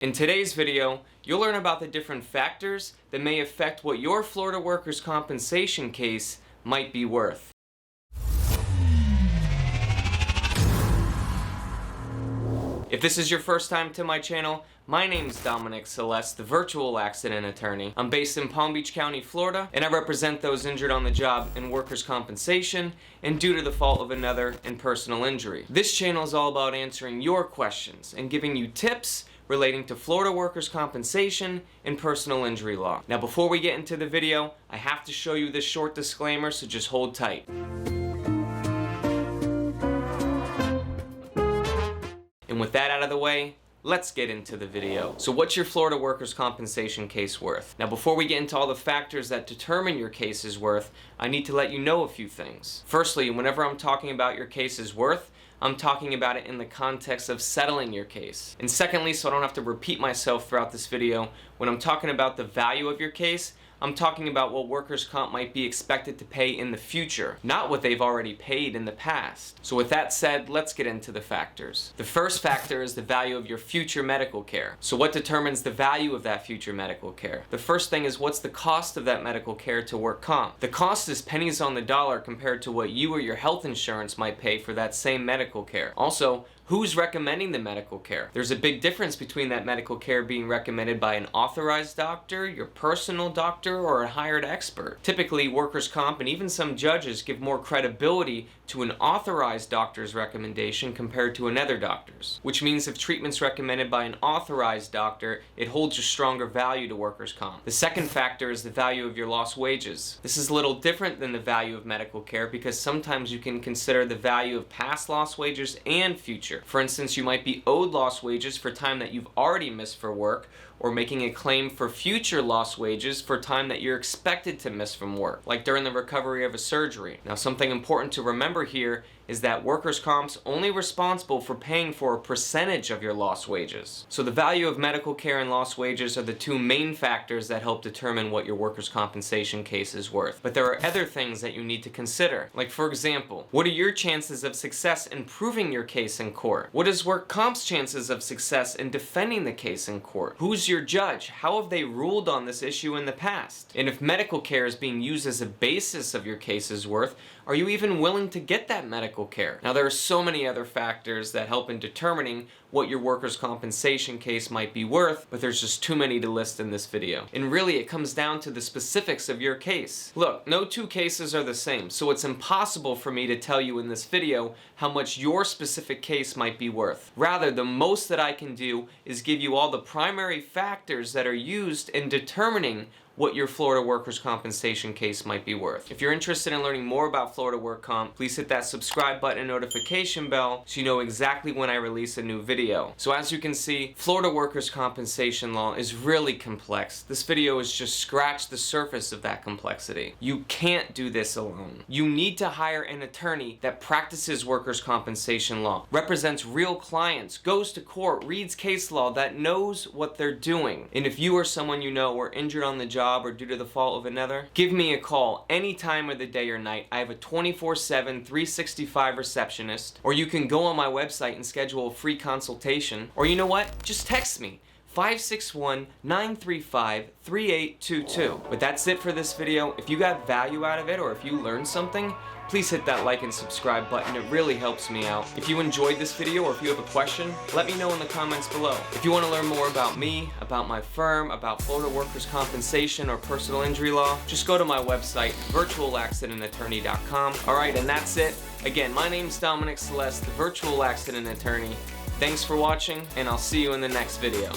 In today's video, you'll learn about the different factors that may affect what your Florida workers' compensation case might be worth. If this is your first time to my channel, my name's Domenic Celeste, the virtual accident attorney. I'm based in Palm Beach County, Florida, and I represent those injured on the job in workers' compensation and due to the fault of another in personal injury. This channel is all about answering your questions and giving you tips relating to Florida workers' compensation and personal injury law. Now, before we get into the video, I have to show you this short disclaimer, so just hold tight. And with that out of the way, let's get into the video. So what's your Florida workers' compensation case worth? Now, before we get into all the factors that determine your case's worth, I need to let you know a few things. Firstly, whenever I'm talking about your case's worth, I'm talking about it in the context of settling your case. And secondly, so I don't have to repeat myself throughout this video, when I'm talking about the value of your case, I'm talking about what workers' comp might be expected to pay in the future, not what they've already paid in the past. So with that said, let's get into the factors. The first factor is the value of your future medical care. So what determines the value of that future medical care? The first thing is, what's the cost of that medical care to work comp? The cost is pennies on the dollar compared to what you or your health insurance might pay for that same medical care. Also, who's recommending the medical care? There's a big difference between that medical care being recommended by an authorized doctor, your personal doctor, or a hired expert. Typically, workers' comp and even some judges give more credibility to an authorized doctor's recommendation compared to another doctor's, which means if treatment's recommended by an authorized doctor, it holds a stronger value to workers' comp. The second factor is the value of your lost wages. This is a little different than the value of medical care because sometimes you can consider the value of past lost wages and future. For instance, you might be owed lost wages for time that you've already missed for work, or making a claim for future lost wages for time that you're expected to miss from work, like during the recovery of a surgery. Now, something important to remember here is that workers' comp's only responsible for paying for a percentage of your lost wages. So the value of medical care and lost wages are the two main factors that help determine what your workers' compensation case is worth. But there are other things that you need to consider. Like, for example, what are your chances of success in proving your case in court? What is work comp's chances of success in defending the case in court? Who's your judge? How have they ruled on this issue in the past? And if medical care is being used as a basis of your case's worth, are you even willing to get that medical care? Now, there are so many other factors that help in determining what your workers' compensation case might be worth, but there's just too many to list in this video. And really, it comes down to the specifics of your case. Look, no two cases are the same, so it's impossible for me to tell you in this video how much your specific case might be worth. Rather, the most that I can do is give you all the primary factors that are used in determining what your Florida workers' compensation case might be worth. If you're interested in learning more about Florida work comp, please hit that subscribe button and notification bell so you know exactly when I release a new video. So as you can see, Florida workers' compensation law is really complex. This video has just scratched the surface of that complexity. You can't do this alone. You need to hire an attorney that practices workers' compensation law, represents real clients, goes to court, reads case law, that knows what they're doing. And if you or someone you know were injured on the job or due to the fault of another, give me a call any time of the day or night. I have a 24/7, 365 receptionist, or you can go on my website and schedule a free consultation, or you know what? Just text me. 561-935-3822. But that's it for this video. If you got value out of it or if you learned something, please hit that like and subscribe button. It really helps me out. If you enjoyed this video or if you have a question, let me know in the comments below. If you want to learn more about me, about my firm, about Florida workers' compensation or personal injury law, just go to my website, virtualaccidentattorney.com. Alright, and that's it. Again, my name's Domenic Celeste, the virtual accident attorney. Thanks for watching, and I'll see you in the next video.